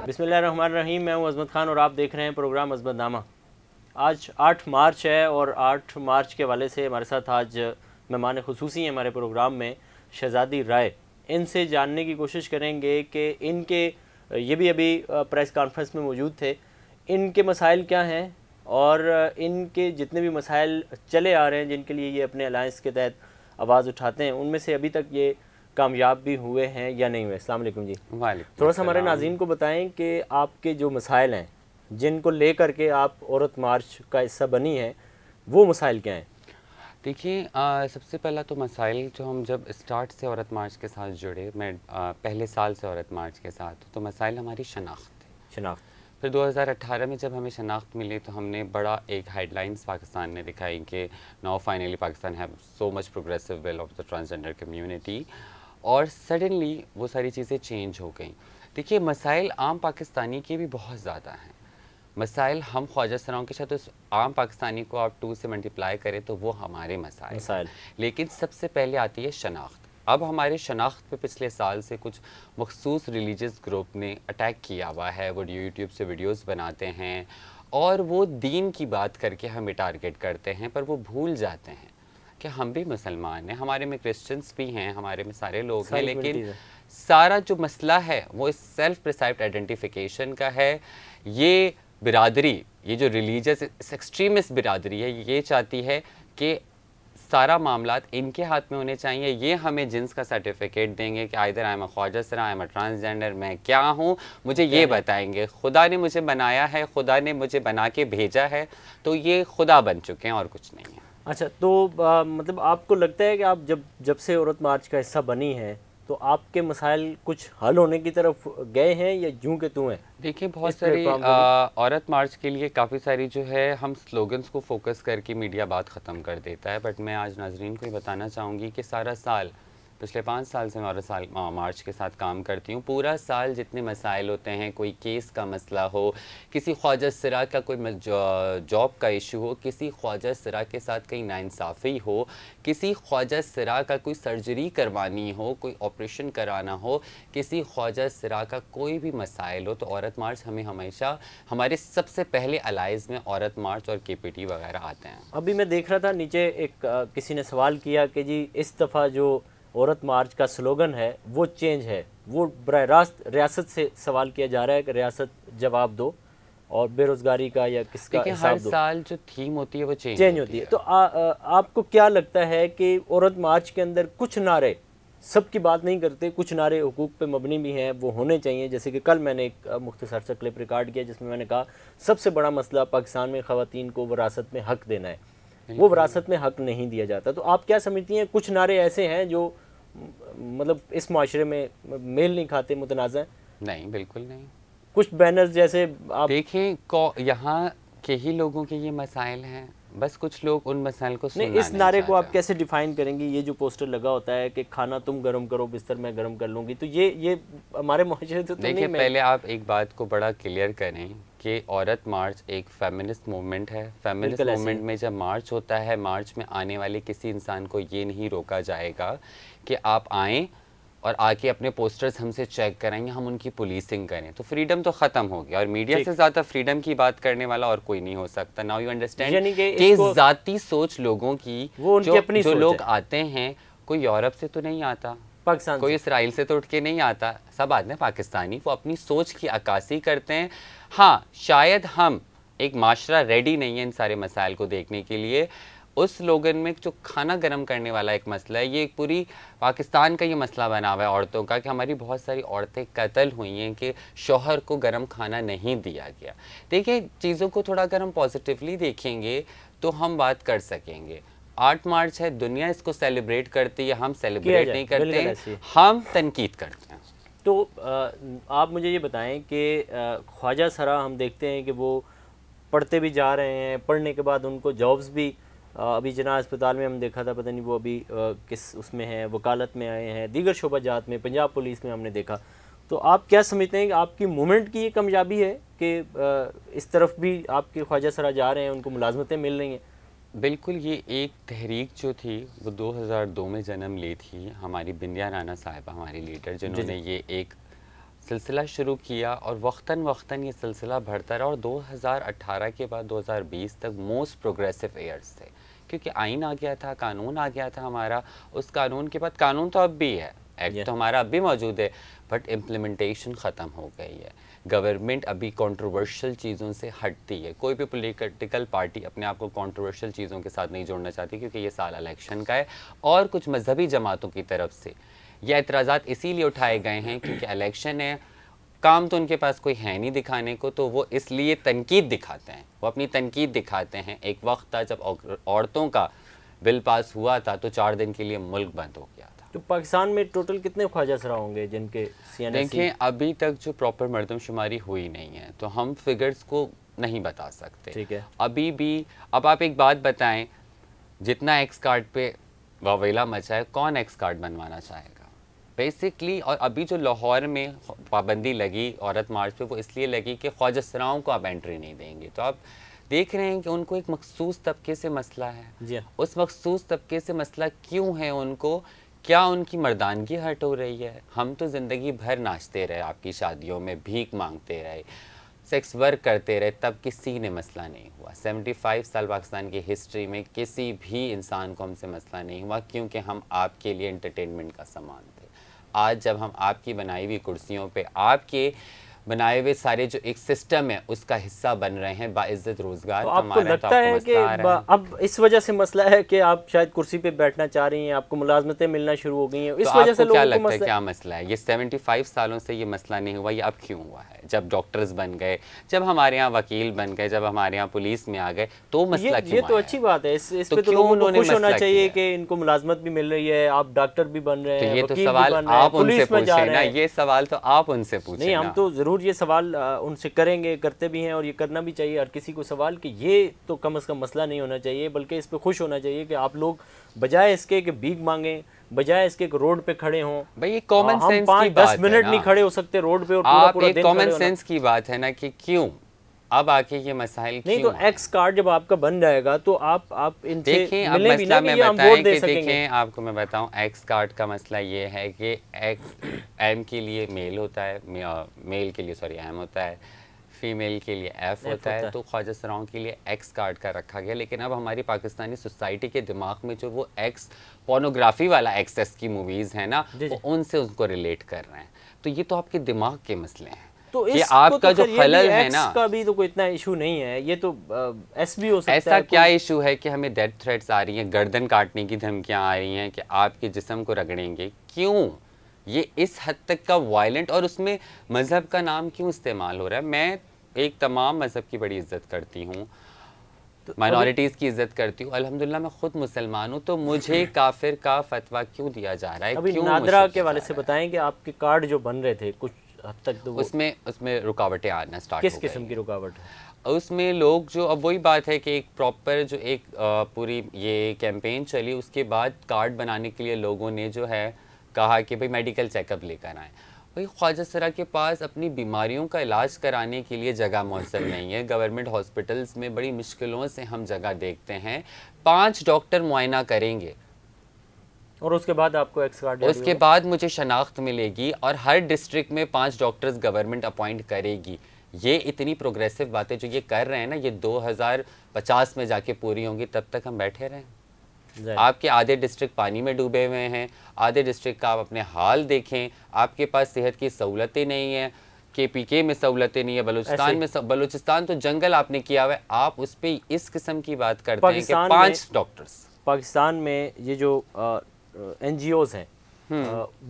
बिस्मिल्लाहिर्रहमानिर्रहीम। मैं हूं अज़मत ख़ान और आप देख रहे हैं प्रोग्राम अज़मतनामा। आज 8 मार्च है और 8 मार्च के हवाले से हमारे साथ आज मेहमान ख़ुसूसी हैं हमारे प्रोग्राम में, शहज़ादी राय। इनसे जानने की कोशिश करेंगे कि इनके ये भी अभी प्रेस कॉन्फ्रेंस में मौजूद थे, इनके मसाइल क्या हैं और इनके जितने भी मसाइल चले आ रहे हैं जिनके लिए ये अपने अलायंस के तहत आवाज़ उठाते हैं, उनमें से अभी तक ये कामयाब भी हुए हैं या नहीं हुए। अस्सलाम वालेकुम जी। वालेकुम। थोड़ा सा हमारे नाज़रीन को बताएं कि आपके जो मसाइल हैं जिनको लेकर के आप औरत मार्च का हिस्सा बनी है, वो मसाइल क्या हैं? देखिए, सबसे पहला तो मसाइल जो हम जब स्टार्ट से औरत मार्च के साथ जुड़े, मैं पहले साल से औरत मार्च के साथ, तो मसाइल हमारी शनाख्त थे। शनाख्त। फिर 2018 में जब हमें शनाख्त मिली तो हमने बड़ा एक हेडलाइंस पाकिस्तान ने दिखाई कि now finally Pakistan have so much progressive well of the transgender community, और सडनली वो सारी चीज़ें चेंज हो गई। देखिए, मसाइल आम पाकिस्तानी के भी बहुत ज़्यादा हैं। मसाइल हम ख्वाजा सराओं के साथ उस आम पाकिस्तानी को आप 2 से मल्टीप्लाई करें तो वो हमारे मसाइल। लेकिन सबसे पहले आती है शनाख्त। अब हमारे शनाख्त पे पिछले साल से कुछ मखसूस रिलीजियस ग्रुप ने अटैक किया हुआ है। वो यूट्यूब से वीडियोस बनाते हैं और वो दीन की बात करके हमें टारगेट करते हैं, पर वो भूल जाते हैं कि हम भी मुसलमान हैं, हमारे में क्रिश्चियंस भी हैं, हमारे में सारे लोग हैं, लेकिन सारा जो मसला है वो इस सेल्फ प्रिसाइव्ड आइडेंटिफिकेशन का है। ये बिरादरी, ये जो रिलीजियस एक्सट्रीमिस्ट बिरादरी है, ये चाहती है कि सारा मामलात इनके हाथ में होने चाहिए। ये हमें जिन्स का सर्टिफिकेट देंगे कि आइदर आई एम अ ख्वाजा सरा, आई एम अ ट्रांसजेंडर, मैं क्या हूँ मुझे ये बताएंगे। खुदा ने मुझे बनाया है, खुदा ने मुझे बना के भेजा है, तो ये खुदा बन चुके हैं और कुछ नहीं है। अच्छा, तो मतलब आपको लगता है कि आप जब से औरत मार्च का हिस्सा बनी है तो आपके मसाइल कुछ हल होने की तरफ गए हैं या यूं के तू हैं? देखिए, बहुत सारी औरत मार्च के लिए काफ़ी सारी जो है हम स्लोगन्स को फोकस करके मीडिया बात ख़त्म कर देता है, बट मैं आज नाजरीन को ये बताना चाहूँगी कि सारा साल, पिछले 5 साल से मैं औरत मार्च के साथ काम करती हूँ। पूरा साल जितने मसाइल होते हैं, कोई केस का मसला हो, किसी ख्वाजा सरा का कोई जॉब का इशू हो, किसी ख्वाजा सरा के साथ कहीं नाइंसाफ़ी हो, किसी ख्वाजा सरा का कोई सर्जरी करवानी हो, कोई ऑपरेशन कराना हो, किसी ख्वाजा सरा का कोई भी मसाइल हो, तो औरत मार्च हमें हमेशा हमारे सबसे पहले अलाइज़ में औरत मार्च और KPT वगैरह आते हैं। अभी मैं देख रहा था नीचे एक किसी ने सवाल किया कि जी इस दफ़ा जो औरत मार्च का स्लोगन है वो चेंज है, वो बराह रास्त रियासत से सवाल किया जा रहा है कि रियासत जवाब दो और बेरोज़गारी का या किसका हर साल जो थीम होती है वो चेंज होती है। तो आपको क्या लगता है कि औरत मार्च के अंदर कुछ नारे, सबकी बात नहीं करते, कुछ नारे हुकूक पे मबनी भी हैं, वो होने चाहिए? जैसे कि कल मैंने एक मुख्तसर सा क्लिप रिकॉर्ड किया जिसमें मैंने कहा सबसे बड़ा मसला पाकिस्तान में ख़वातीन को विरासत में हक़ देना है, वो विरासत में हक़ नहीं दिया जाता। तो आप क्या समझती हैं, कुछ नारे ऐसे हैं जो मतलब इस माशरे में मेल नहीं खाते, मुतनाज़ हैं? नहीं, बिल्कुल नहीं। कुछ बैनर्स जैसे आप देखें, यहाँ के ही लोगों के ये मसाइल हैं, बस कुछ लोग उन मसाइल को सुनना नहीं। इस नारे को आप कैसे डिफाइन करेंगी? ये जो पोस्टर लगा होता है कि खाना तुम गर्म करो, बिस्तर मैं गर्म कर लूँगी, तो ये हमारे मुआशरे से तो देखिए, पहले आप एक बात को बड़ा क्लियर करें कि औरत मार्च एक फेमिनिस्ट मूवमेंट है। फेमिनिस्ट मूवमेंट में जब मार्च होता है, मार्च में आने वाले किसी इंसान को ये नहीं रोका जाएगा कि आप आएँ और आके अपने पोस्टर्स हमसे चेक कराएंगे, हम उनकी पुलिसिंग करें, तो फ्रीडम तो ख़त्म हो गया। और मीडिया से ज़्यादा फ्रीडम की बात करने वाला और कोई नहीं हो सकता। नाउ यू अंडरस्टैंड कि ज़ाती सोच लोगों की, वो उनकी अपनी जो लोग आते हैं, कोई यूरोप से तो नहीं आता, पाकिस्तान कोई इसराइल से तो उठ के नहीं आता, सब आते हैं पाकिस्तानी, वो अपनी सोच की अक्कासी करते हैं। हाँ, शायद हम एक माशरा रेडी नहीं है इन सारे मसाइल को देखने के लिए। उस स्लोगन में जो खाना गर्म करने वाला एक मसला है, ये एक पूरी पाकिस्तान का ये मसला बना हुआ है औरतों का, कि हमारी बहुत सारी औरतें कत्ल हुई हैं कि शौहर को गर्म खाना नहीं दिया गया। देखिए, चीज़ों को थोड़ा अगर हम पॉजिटिवली देखेंगे तो हम बात कर सकेंगे। 8 मार्च है, दुनिया इसको सेलिब्रेट करती है, हम सेलिब्रेट नहीं करते हैं, हम तनकीद करते हैं। तो आप मुझे ये बताएं कि ख्वाजा सरा हम देखते हैं कि वो पढ़ते भी जा रहे हैं, पढ़ने के बाद उनको जॉब्स भी, अभी जना अस्पताल में हम देखा था, पता नहीं वो अभी किस उसमें है, वकालत में आए हैं, दीगर शोबाजात में, पंजाब पुलिस में हमने देखा। तो आप क्या समझते हैं कि आपकी मूवमेंट की ये कामयाबी है कि इस तरफ भी आपके ख्वाजा सरा जा रहे हैं, उनको मुलाजमतें मिल रही हैं? बिल्कुल, ये एक तहरीक जो थी वो 2002 में जन्म ली थी। हमारी बिंदिया राना साहिबा, हमारी लीडर, जिन्होंने ये एक सिलसिला शुरू किया और वक्तन वक्तन ये सिलसिला बढ़ता रहा और 2018 के बाद 2020 तक मोस्ट प्रोग्रेसिव ईयर्स थे, क्योंकि आइन आ गया था, कानून आ गया था हमारा। उस कानून के बाद, कानून तो अब भी है, एक्ट तो हमारा अब भी मौजूद है, बट इम्प्लीमेंटेशन ख़त्म हो गई है। गवर्नमेंट अभी कंट्रोवर्शियल चीज़ों से हटती है। कोई भी पॉलिटिकल पार्टी अपने आप को कंट्रोवर्शियल चीज़ों के साथ नहीं जोड़ना चाहती, क्योंकि ये साल इलेक्शन का है। और कुछ मजहबी जमातों की तरफ से ये एतराज़ात इसीलिए उठाए गए हैं क्योंकि इलेक्शन है, काम तो उनके पास कोई है नहीं दिखाने को, तो वो इसलिए तनकीद दिखाते हैं, वो अपनी तनकीद दिखाते हैं। एक वक्त था जब औरतों का बिल पास हुआ था तो 4 दिन के लिए मुल्क बंद हो गया था। तो पाकिस्तान में टोटल कितने ख्वाजा सरा होंगे जिनके देखें, अभी तक जो प्रॉपर मरदमशुमारी हुई नहीं है, तो हम फिगर्स को नहीं बता सकते। ठीक है। अभी भी, अब आप एक बात बताएं, जितना एक्स कार्ड पे वावेला मचा है, कौन एक्स कार्ड बनवाना चाहेगा बेसिकली। और अभी जो लाहौर में पाबंदी लगी औरत मार्च पे, वो इसलिए लगी कि ख्वाजा सराओं को आप एंट्री नहीं देंगे। तो आप देख रहे हैं कि उनको एक मखसूस तबके से मसला है जी। उस मखसूस तबके से मसला क्यों है उनको? क्या उनकी मर्दानगी हट हो रही है? हम तो ज़िंदगी भर नाचते रहे, आपकी शादियों में भीख मांगते रहे, सेक्स वर्क करते रहे, तब किसी ने मसला नहीं हुआ। 75 साल पाकिस्तान की हिस्ट्री में किसी भी इंसान को हमसे मसला नहीं हुआ, क्योंकि हम आपके लिए एंटरटेनमेंट का सामान थे। आज जब हम आपकी बनाई हुई कुर्सियों पे, आपके बनाए हुए सारे जो एक सिस्टम है उसका हिस्सा बन रहे हैं, बाइज्जत रोजगार तो आपको लगता है कि अब इस वजह से मसला है कि आप शायद कुर्सी पे बैठना चाह रही हैं, आपको मुलाजमतें मिलना शुरू हो गई हैं, इस वजह से लोगों को लगता है क्या मसला है? ये 75 सालों से ये मसला नहीं हुआ, ये अब क्यों हुआ है? जब डॉक्टर्स बन गए, जब हमारे यहाँ वकील बन गए, जब हमारे यहाँ पुलिस में आ गए, तो मसला क्यों? ये तो अच्छी बात है, इस पे तो लोगों को खुश होना चाहिए कि इनको मुलाजमत भी मिल रही है, आप डॉक्टर भी बन रहे हैं, ये तो सवाल आप उनसे पूछे ना, ये सवाल तो आप उनसे पूछे। नहीं, हम तो जरूर ये सवाल उनसे करेंगे, करते भी हैं, और ये करना भी चाहिए हर किसी को सवाल कि ये तो कम से कम मसला नहीं होना चाहिए, बल्कि इस पे खुश होना चाहिए कि आप लोग बजाय इसके कि भीख मांगे, बजाय इसके रोड पे खड़े हों। भाई ये कॉमन सेंस की बात है, 5-10 मिनट नहीं खड़े हो सकते रोड पे और पूरा पूरा दिन। कॉमन सेंस की बात है ना कि क्यों अब आके ये मसाइल नहीं, तो एक्स कार्ड जब आपका बन जाएगा तो आप इनसे देखें। अब मसला मैं बताएं कि देखें, आपको मैं बताऊं, एक्स कार्ड का मसला ये है कि एक्स एम के लिए मेल होता है, मेल के लिए सॉरी एम होता है, फीमेल के लिए एफ होता है, तो ख्वाजा सराओं के लिए एक्स कार्ड का रखा गया। लेकिन अब हमारी पाकिस्तानी सोसाइटी के दिमाग में जो वो एक्स पोर्नोग्राफी वाला एक्सेस की मूवीज़ है ना, वो उनसे उसको रिलेट कर रहे हैं। तो ये तो आपके दिमाग के मसले हैं। तो ये आपका तो जो खलल है ना, का भी तो कोई इतना इशू नहीं है, ये तो एस भी हो सकता है। ऐसा क्या इशू है कि हमें डेथ थ्रेट्स आ रही हैं, गर्दन काटने की धमकियां आ रही हैं कि आपके जिस्म को रगड़ेंगे? क्यों ये इस हद तक का वायलेंट, और उसमें मज़हब का नाम क्यों इस्तेमाल हो रहा है? मैं एक तमाम मज़हब की बड़ी इज्जत करती हूँ, माइनॉरिटीज़ की इज्जत करती हूँ, अल्हम्दुलिल्लाह मैं खुद मुसलमान हूँ, तो मुझे काफिर का फतवा क्यों दिया जा रहा है? अभी क्यों नादरा के वाले से बताएं कि आपके कार्ड जो बन रहे थे कुछ हद तक, तो उसमें रुकावटें आना स्टार्ट हो गई। किस किस्म की रुकावट है उसमें? लोग जो, अब वही बात है कि एक प्रॉपर जो एक पूरी ये कैंपेन चली, उसके बाद कार्ड बनाने के लिए लोगों ने जो है कहा कि भाई मेडिकल चेकअप लेकर आएँ। भाई ख्वाजा सरा के पास अपनी बीमारियों का इलाज कराने के लिए जगह मौजूद नहीं है। गवर्नमेंट हॉस्पिटल्स में बड़ी मुश्किलों से हम जगह देखते हैं, 5 डॉक्टर मुआयना करेंगे और उसके बाद आपको एक्स कार्ड, उसके बाद मुझे शनाख्त मिलेगी, और हर डिस्ट्रिक्ट में 5 डॉक्टर्स गवर्नमेंट अपॉइंट करेगी। ये इतनी प्रोग्रेसिव बातें जो ये कर रहे हैं ना, ये 2050 में जाके पूरी होंगी, तब तक हम बैठे रहें? आपके आधे डिस्ट्रिक्ट पानी में डूबे हुए हैं, आधे डिस्ट्रिक्ट का आप अपने हाल देखें, आपके पास सेहत की सहूलतें नहीं है, KPK में सहूलतें नहीं है, बलूचिस्तान तो जंगल आपने किया हुआ है, आप उस पर इस किस्म की बात करते हैं कि 5 डॉक्टर्स। पाकिस्तान में ये जो NGOs हैं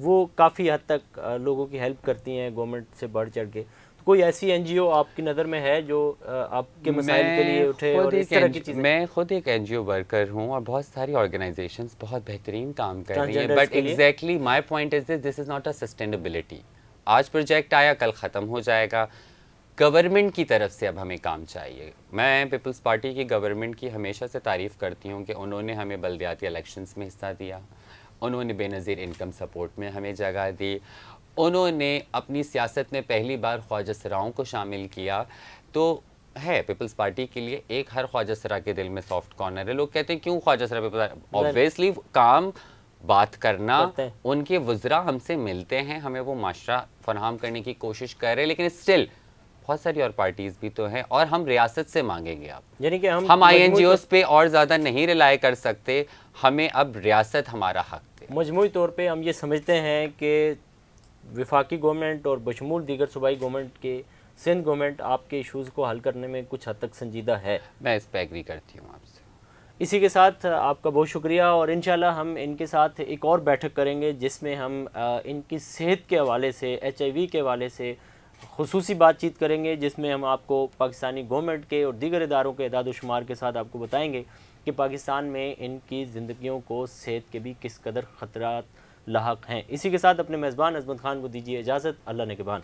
वो काफ़ी हद तक लोगों की हेल्प करती हैं गवर्नमेंट से बढ़ चढ़ के। कोई ऐसी NGO आपकी नज़र में है जो आपके मसाइल के लिए उठे और इस तरह की चीज़ें? मैं खुद एक NGO वर्कर हूँ और बहुत सारी ऑर्गेनाइजेशंस बहुत बेहतरीन काम कर रही हैं, but exactly my point is this is not a sustainability. आज प्रोजेक्ट आया, कल ख़त्म हो जाएगा। गवर्नमेंट की तरफ से अब हमें काम चाहिए। मैं पीपल्स पार्टी की गवर्नमेंट की हमेशा से तारीफ़ करती हूँ कि उन्होंने हमें बल्दियाती इलेक्शंस में हिस्सा दिया, उन्होंने बेनज़ीर इनकम सपोर्ट में हमें जगह दी, उन्होंने अपनी सियासत में पहली बार ख्वाजा सराओं को शामिल किया। तो है पीपल्स पार्टी के लिए एक हर ख्वाजा सरा के दिल में सॉफ्ट कॉर्नर है। लोग कहते हैं क्यों ख्वाजा सरा पे? ऑब्वियसली काम बात करना, करते हैं। उनके वज़रा हमसे मिलते हैं, हमें वो माशरा फराहम करने की कोशिश कर रहे हैं, लेकिन स्टिल बहुत सारी और पार्टीज़ भी तो हैं और हम रियासत से मांगेंगे आप, यानी कि हम INGOs पे और ज़्यादा नहीं रिलाई कर सकते, हमें अब रियासत हमारा हक दे। मजमूई तौर पे हम ये समझते हैं कि वफाकी गवर्नमेंट और बशमूल दीगर सूबाई गवर्नमेंट के सिंध गवर्नमेंट आपके इशूज़ को हल करने में कुछ हद तक संजीदा है। मैं इस पर एग्री करती हूँ आपसे। इसी के साथ आपका बहुत शुक्रिया और इंशाल्लाह हम इनके साथ एक और बैठक करेंगे जिसमें हम इनकी सेहत के हवाले से, HIV के हवाले से खुसूसी बातचीत करेंगे, जिसमें हम आपको पाकिस्तानी गवर्नमेंट के और दीगर इदारों के इदाद शुमार के साथ आपको बताएंगे कि पाकिस्तान में इनकी ज़िंदगियों को सेहत के भी किस कदर ख़तरात लाहक हैं। इसी के साथ अपने मेज़बान अज़मत ख़ान को दीजिए इजाज़त। अल्लाह ने के बान।